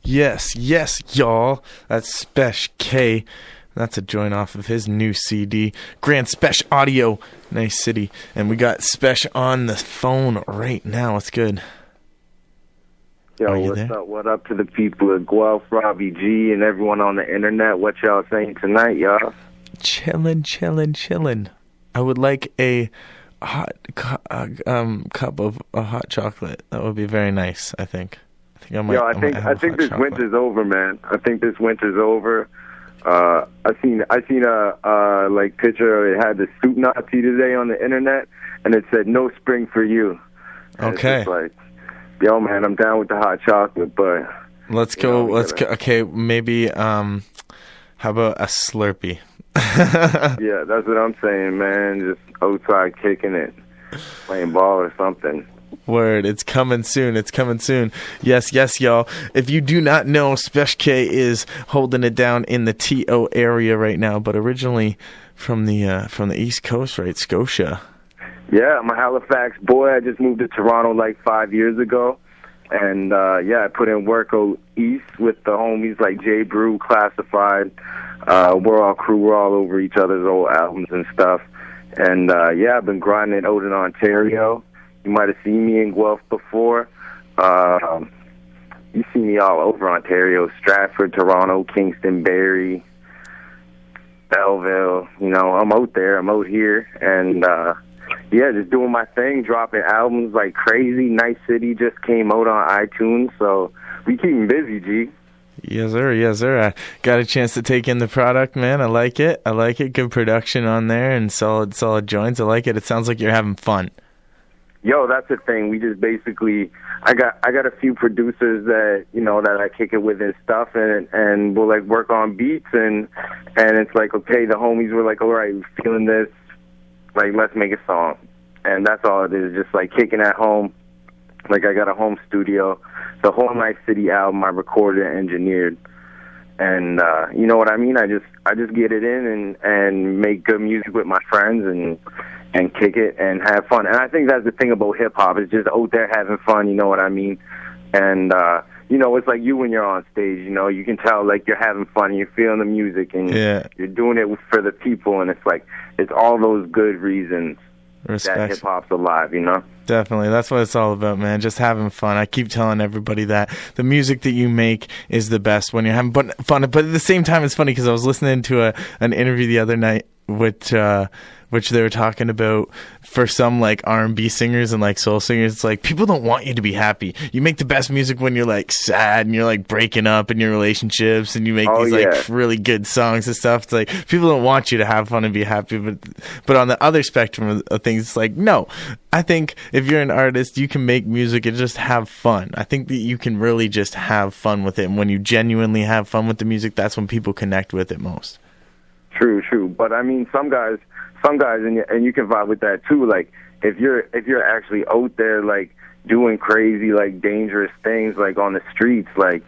Yes, y'all. That's Spesh K. That's a joint off of his new CD, Grand Spesh Audio. Nice city. And we got Spesh on the phone right now. What's good? Yo, what's up? What up to the people of Guelph, Robbie G, and everyone on the internet? What y'all saying tonight, y'all? Chillin'. I would like a hot cup of a hot chocolate. That would be very nice, I think. I think this winter's over, man. I think this winter's over. I seen a like picture. It had the soup Nazi today on the internet, and it said "No spring for you." And okay. It's just like, yo, man, I'm down with the hot chocolate, but let's go. Okay, maybe. How about a Slurpee? Yeah, that's what I'm saying, man. Just outside kicking it, playing ball or something. Word, it's coming soon. Yes, y'all. If you do not know, Spesh K is holding it down in the TO area right now, but originally from the East Coast, right? Scotia. Yeah, I'm a Halifax boy. I just moved to Toronto like 5 years ago. And, I put in work out east with the homies like J-Bru, Classified. We're all crew. We're all over each other's old albums and stuff. And, I've been grinding out in Ontario. You might have seen me in Guelph before. You see me all over Ontario, Stratford, Toronto, Kingston, Barrie, Belleville. You know, I'm out there. I'm out here. And, just doing my thing, dropping albums like crazy. Nice City just came out on iTunes, so we keep busy, G. Yes, sir. I got a chance to take in the product, man. I like it. Good production on there and solid joints. I like it. It sounds like you're having fun. Yo, that's the thing. We just basically, I got a few producers that that I kick it with and stuff, and we'll like work on beats, and it's like, okay, the homies were like, all right, we're feeling this, like let's make a song, and that's all it is, just like kicking at home. Like I got a home studio, the whole Nice City album I recorded and engineered, and you know what I mean. I just get it in and make good music with my friends and kick it and have fun. And I think that's the thing about hip-hop. It's just out there having fun, you know what I mean? And, it's like you when you're on stage, you can tell, like, you're having fun and you're feeling the music and you're doing it for the people. And it's like, it's all those good reasons that hip-hop's alive, Definitely. That's what it's all about, man. Just having fun. I keep telling everybody that the music that you make is the best when you're having fun. But at the same time, it's funny because I was listening to an interview the other night which they were talking about for some like R&B singers and like soul singers. It's like people don't want you to be happy. You make the best music when you're like sad and you're like breaking up in your relationships and you make like really good songs and stuff. It's like people don't want you to have fun and be happy. But on the other spectrum of things, it's like, no, I think if you're an artist, you can make music and just have fun. I think that you can really just have fun with it. And when you genuinely have fun with the music, that's when people connect with it most. True. But I mean, some guys, and you can vibe with that too. Like if you're actually out there like doing crazy, like dangerous things, like on the streets, like,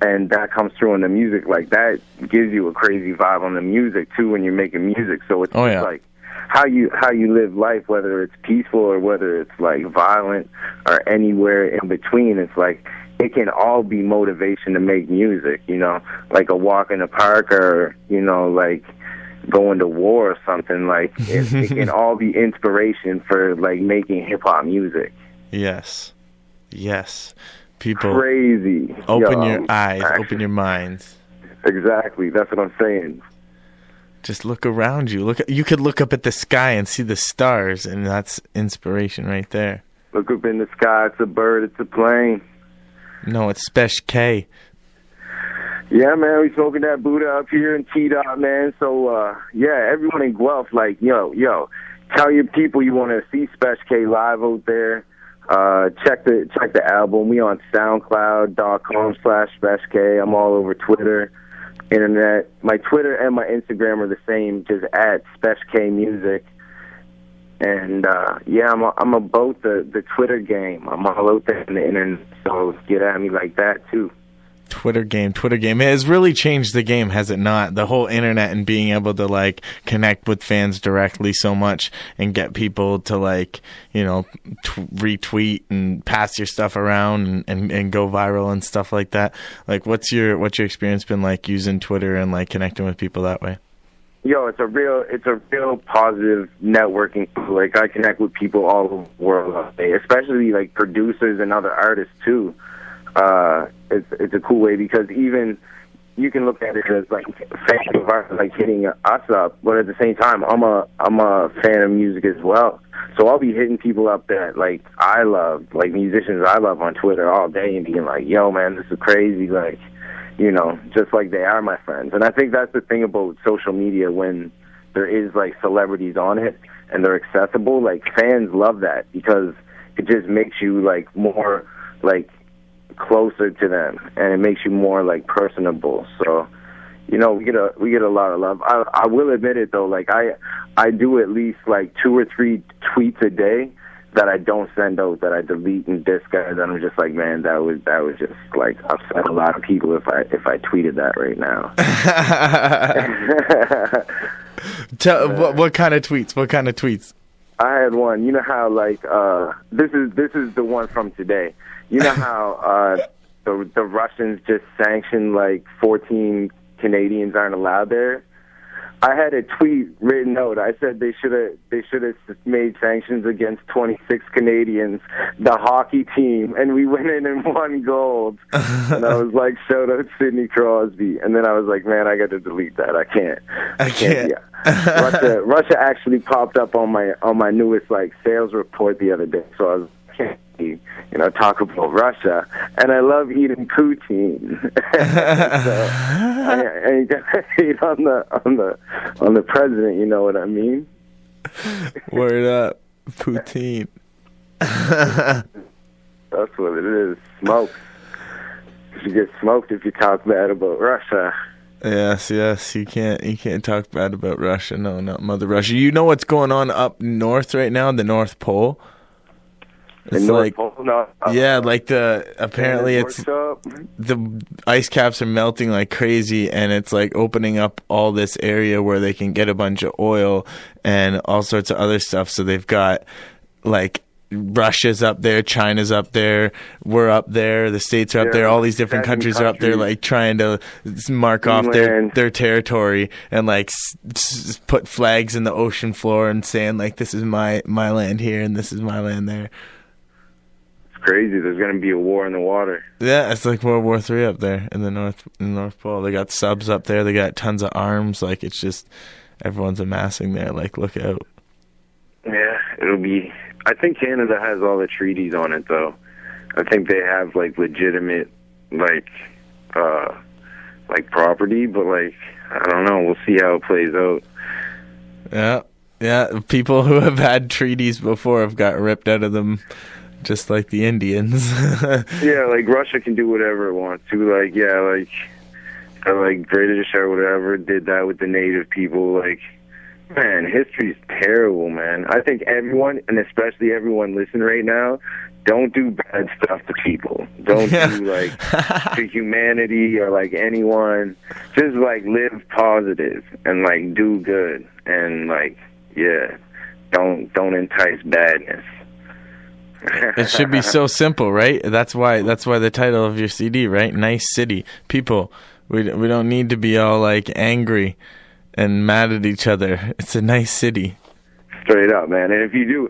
and that comes through in the music, like that gives you a crazy vibe on the music too when you're making music. So it's like how you live life, whether it's peaceful or whether it's like violent or anywhere in between. It's like it can all be motivation to make music, like a walk in the park or like going to war or something. Like it can all be inspiration for like making hip-hop music. Yes People, crazy. Open your eyes, open your minds. Exactly, that's what I'm saying. Just look around you. You could look up at the sky and see the stars, and that's inspiration right there. Look up in the sky, it's a bird, it's a plane. No, it's Spesh K. Yeah, man, we smoking that Buddha up here in T-Dot, man. So, everyone in Guelph, like, yo, tell your people you want to see Spesh K live out there. Check the album. We on SoundCloud.com/Spesh K. I'm all over Twitter, internet. My Twitter and my Instagram are the same, just at Spesh K Music. And, I'm about the Twitter game. I'm all out there in the internet, so get at me like that, too. Twitter game. It has really changed the game, has it not? The whole internet and being able to like connect with fans directly so much and get people to like, you know, retweet and pass your stuff around and go viral and stuff like that. Like, what's your experience been like using Twitter and like connecting with people that way? Yo, it's a real positive networking tool. Like, I connect with people all over the world, especially like producers and other artists too. It's a cool way because even you can look at it as like fans of art, like hitting us up, but at the same time, I'm a fan of music as well. So I'll be hitting people up that like I love, like musicians I love on Twitter all day, and being like, "Yo, man, this is crazy!" Like, you know, just like they are my friends. And I think that's the thing about social media when there is like celebrities on it and they're accessible. Like, fans love that because it just makes you like more like closer to them, and it makes you more like personable. So, you know, we get a lot of love. I will admit it though, like I do at least like 2 or 3 tweets a day that I don't send out, that I delete and discard. And I'm just like, man, that was just like upset a lot of people if I tweeted that right now. What kind of tweets? What kind of tweets? I had one. You know how like this is the one from today. You know how the Russians just sanctioned like 14 Canadians aren't allowed there? I had a tweet written out. I said they should have made sanctions against 26 Canadians, the hockey team, and we went in and won gold. And I was like, shout out Sidney Crosby. And then I was like, man, I got to delete that. I can't. Yeah. Russia actually popped up on my newest like sales report the other day. So I was can't you know, talk about Russia, and I love eating poutine. So I ain't gonna hate on the president. You know what I mean? Word up, poutine. That's what it is. Smoke. You get smoked if you talk bad about Russia. Yes. You can't talk bad about Russia. No, not Mother Russia. You know what's going on up north right now? The North Pole. It's like, yeah, like apparently it's the ice caps are melting like crazy, and it's like opening up all this area where they can get a bunch of oil and all sorts of other stuff. So they've got like Russia's up there, China's up there, we're up there, the States are up there, all these different countries are up there, like trying to mark off their territory and like put flags in the ocean floor and saying like, this is my land here and this is my land there. Crazy. There's going to be a war in the water. Yeah, it's like World War III up there in the North Pole. They got subs up there. They got tons of arms. Like, it's just everyone's amassing there. Like, look out. Yeah, it'll be. I think Canada has all the treaties on it, though. I think they have like legitimate like property, but like I don't know. We'll see how it plays out. Yeah. People who have had treaties before have got ripped out of them. Just like the Indians. Yeah, like Russia can do whatever it wants to. Like, yeah, like British or whatever did that with the native people. Like, man, history's terrible, man. I think everyone, and especially everyone listening right now, don't do bad stuff to people. Don't do like to humanity or like anyone. Just like live positive and like do good and like don't entice badness. It should be so simple, right? That's why the title of your CD, right? Nice city. People, we don't need to be all like angry and mad at each other. It's a nice city. Straight up, man. And if you do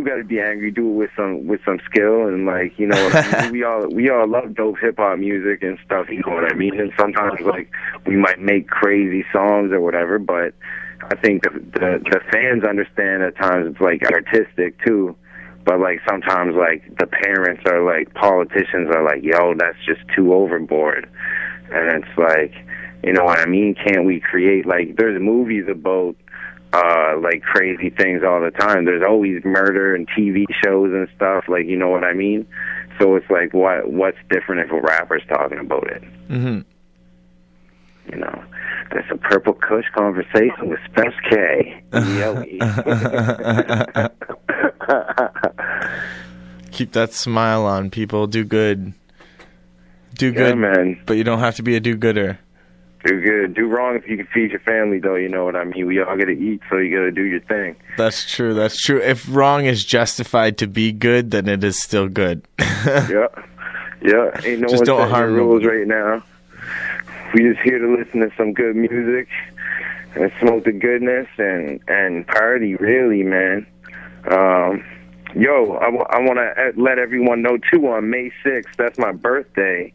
got to be angry, do it with some skill and like, you know, we all love dope hip hop music and stuff. You know what I mean? And sometimes like we might make crazy songs or whatever, but I think the fans understand at times it's like artistic too. But, like, sometimes, like, the parents or, like, politicians are like, yo, that's just too overboard. And it's like, you know what I mean? Can't we create, like, there's movies about, like, crazy things all the time. There's always murder and TV shows and stuff, like, you know what I mean? So it's like, what's different if a rapper's talking about it? Mm-hmm. You know, that's a Purple Kush conversation with Spesh K. Keep that smile on, people. Do good. Do good, yeah, man. but you don't have to be a do-gooder. Do good. Do wrong if you can feed your family, though. You know what I mean? We all got to eat, so you got to do your thing. That's true. That's true. If wrong is justified to be good, then it is still good. Yeah. Yeah. Ain't no Just one don't setting harm the rules nobody. right now. We just here to listen to some good music and smoke the goodness and party, really, man. Yo, I want to let everyone know, too, on May 6th, that's my birthday,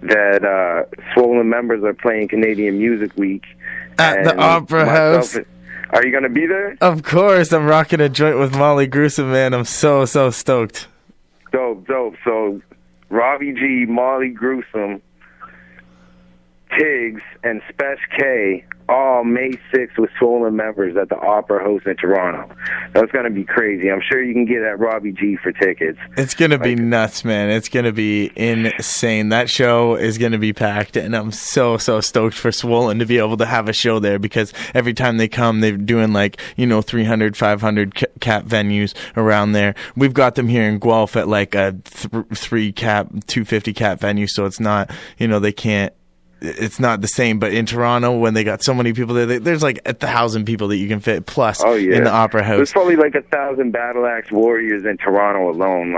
that Swollen members are playing Canadian Music Week. At the Opera House. Are you going to be there? Of course. I'm rocking a joint with Molly Gruesome, man. I'm so stoked. Dope. So, Robbie G, Molly Gruesome, Tiggs, and Spesh K, all May 6th with Swollen members at the Opera House in Toronto. That's going to be crazy. I'm sure you can get at Robbie G for tickets. It's going to be nuts, man. It's going to be insane. That show is going to be packed, and I'm so stoked for Swollen to be able to have a show there, because every time they come, they're doing 300, 500 cap venues around there. We've got them here in Guelph at a 3 cap, 250 cap venue, so it's not, they can't. It's not the same, but in Toronto, when they got so many people there, there's 1,000 people that you can fit plus in the Opera House. There's probably 1,000 Battle Axe Warriors in Toronto alone.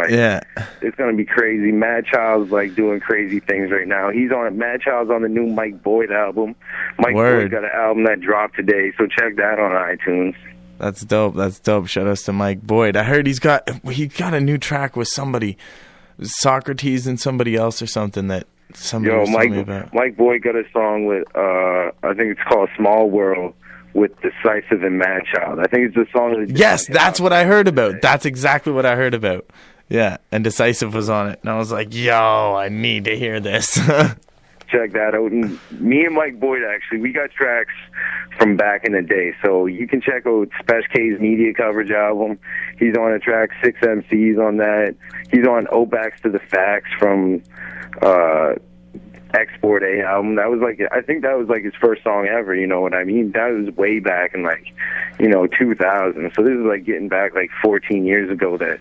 It's gonna be crazy. Mad Child's doing crazy things right now. Mad Child's on the new Mike Boyd album. Mike Boyd got an album that dropped today, so check that on iTunes. That's dope. Shout outs to Mike Boyd. I heard he got a new track with somebody, Socrates and somebody else or something that. Mike Boyd got a song with, I think it's called Small World, with Decisive and Mad Child. I think it's the song. Yes, that's what I heard about. That's exactly what I heard about. Yeah, and Decisive was on it. And I was like, yo, I need to hear this. Check that out. And me and Mike Boyd, actually, we got tracks from back in the day. So you can check out Spesh K's Media Coverage album. He's on a track, 6 MCs on that. He's on Obacks to the Facts from Export A album. That was I think that was his first song ever, you know what I mean? That was way back in 2000. So this is getting back 14 years ago that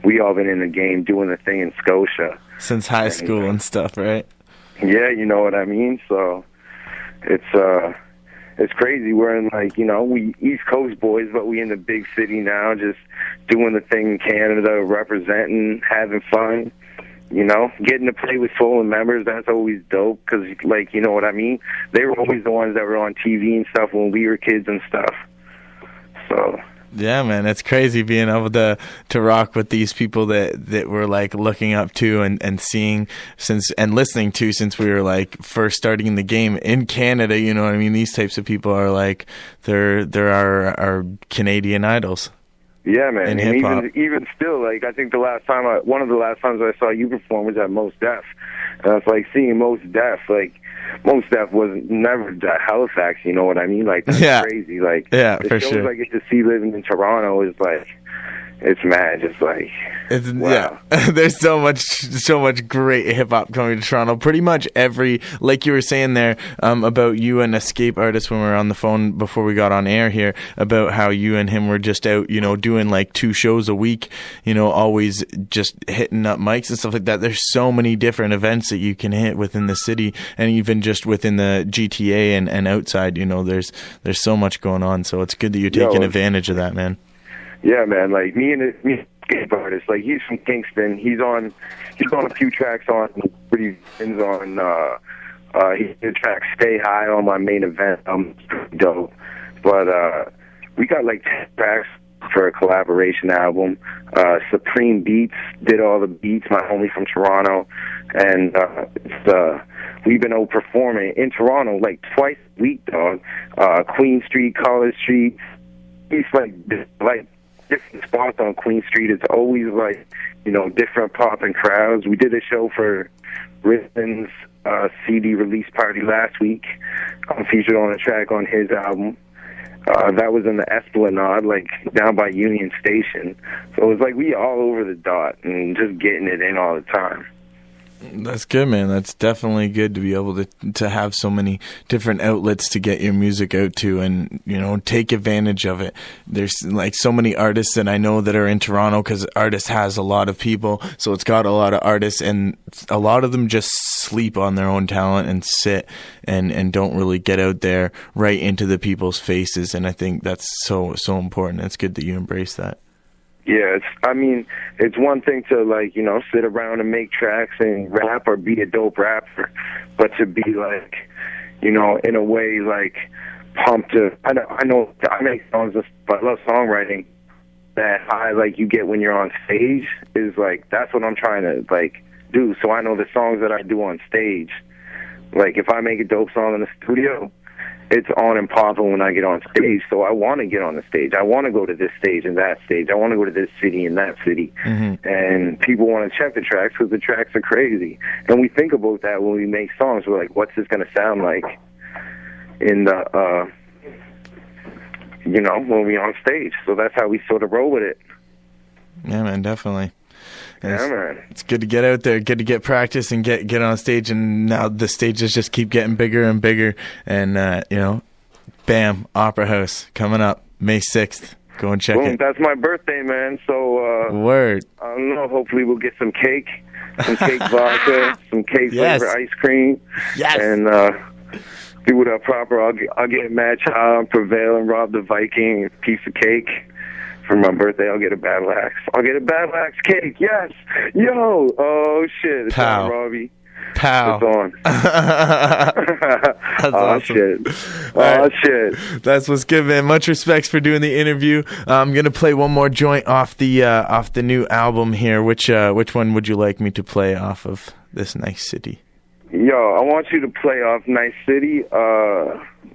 we all been in the game doing the thing in Scotia. Since high school and stuff, right? Yeah, you know what I mean? So it's crazy. We're in we East Coast boys, but we in the big city now, just doing the thing in Canada, representing, having fun. Getting to play with Swollen members, that's always dope, because, you know what I mean? They were always the ones that were on TV and stuff when we were kids and stuff. So... Yeah, man, it's crazy being able to rock with these people that we're looking up to and seeing and listening to since we were first starting in the game in Canada. You know what I mean? These types of people are they're our Canadian idols. Yeah, man, and even still, I think one of the last times I saw you perform was at Mos Def, and I was seeing Mos Def. Mos Def was never at Halifax. You know what I mean? That's crazy. The for shows I get to see living in Toronto is it's mad. It's wow. Yeah. There's so much great hip hop coming to Toronto. Pretty much every, like you were saying there, about you and Escape Artist when we were on the phone before we got on air here, about how you and him were just out, doing 2 shows a week, always just hitting up mics and stuff like that. There's so many different events that you can hit within the city, and even just within the GTA and outside. There's so much going on. So it's good that you're taking advantage of that, man. Yeah, man. Me and Escape Artist, he's from Kingston. He's on a few tracks on pretty things on. He did track Stay High on my main event. Pretty dope. But we got 10 tracks for a collaboration album. Supreme Beats did all the beats. My homie from Toronto, and we've been out performing in Toronto twice a week, dog. Queen Street, College Street. He's different spots on Queen Street. It's always different popping crowds. We did a show for Riston's CD release party last week. I'm featured on a track on his album. That was in the Esplanade, down by Union Station. So it was we all over the dot and just getting it in all the time. That's good, man. That's definitely good to be able to have so many different outlets to get your music out to, and take advantage of it. There's like so many artists that I know that are in Toronto, because Artist has a lot of people, so it's got a lot of artists, and a lot of them just sleep on their own talent and sit and don't really get out there right into the people's faces. And I think that's so important. It's good that you embrace that. Yeah, it's one thing to sit around and make tracks and rap or be a dope rapper, but to be in a way pumped to. I know I make songs, but I love songwriting. That high you get when you're on stage is that's what I'm trying to do. So I know the songs that I do on stage. If I make a dope song in the studio, it's on and popping when I get on stage. So I want to get on the stage. I want to go to this stage and that stage. I want to go to this city and that city. Mm-hmm. And people want to check the tracks because the tracks are crazy. And we think about that when we make songs. We're like, what's this going to sound like in the, when we're on stage. So that's how we sort of roll with it. Yeah, man, definitely. Yeah, man. It's good to get out there, good to get practice and get on stage, and now the stages just keep getting bigger and bigger. And bam, Opera House coming up May 6th. Go and check it. That's my birthday, man. So word. I don't know. Hopefully, we'll get some cake vodka, some cake flavor ice cream, and do it up proper. I'll get Mad Child, Prevail, and Rob the Viking a piece of cake. For my birthday, I'll get a Battle Axe. I'll get a Battle Axe cake, yes! Yo! Oh, shit. It's on, Robbie. Pow. It's on. That's awesome. Shit. Right. Shit. That's what's good, man. Much respects for doing the interview. I'm going to play one more joint off the new album here. Which one would you like me to play off of this Nice City? Yo, I want you to play off Nice City.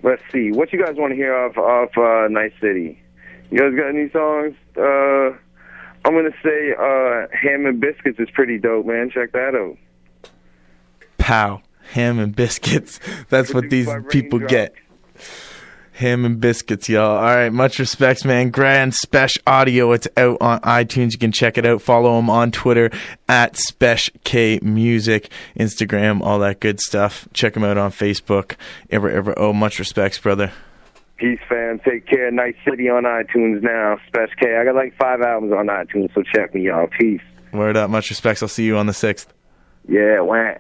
Let's see. What you guys want to hear off Nice City? You guys got any songs? I'm going to say Ham and Biscuits is pretty dope, man. Check that out. Pow. Ham and Biscuits. That's what these people get. Ham and Biscuits, y'all. All right, much respects, man. Grand Spesh Audio. It's out on iTunes. You can check it out. Follow him on Twitter at Spesh K Music, Instagram, all that good stuff. Check him out on Facebook. Much respects, brother. Peace, fam. Take care. Nice City on iTunes now. Spesh K. I got 5 albums on iTunes, so check me, y'all. Peace. Word up. Much respects. I'll see you on the 6th. Yeah, wah.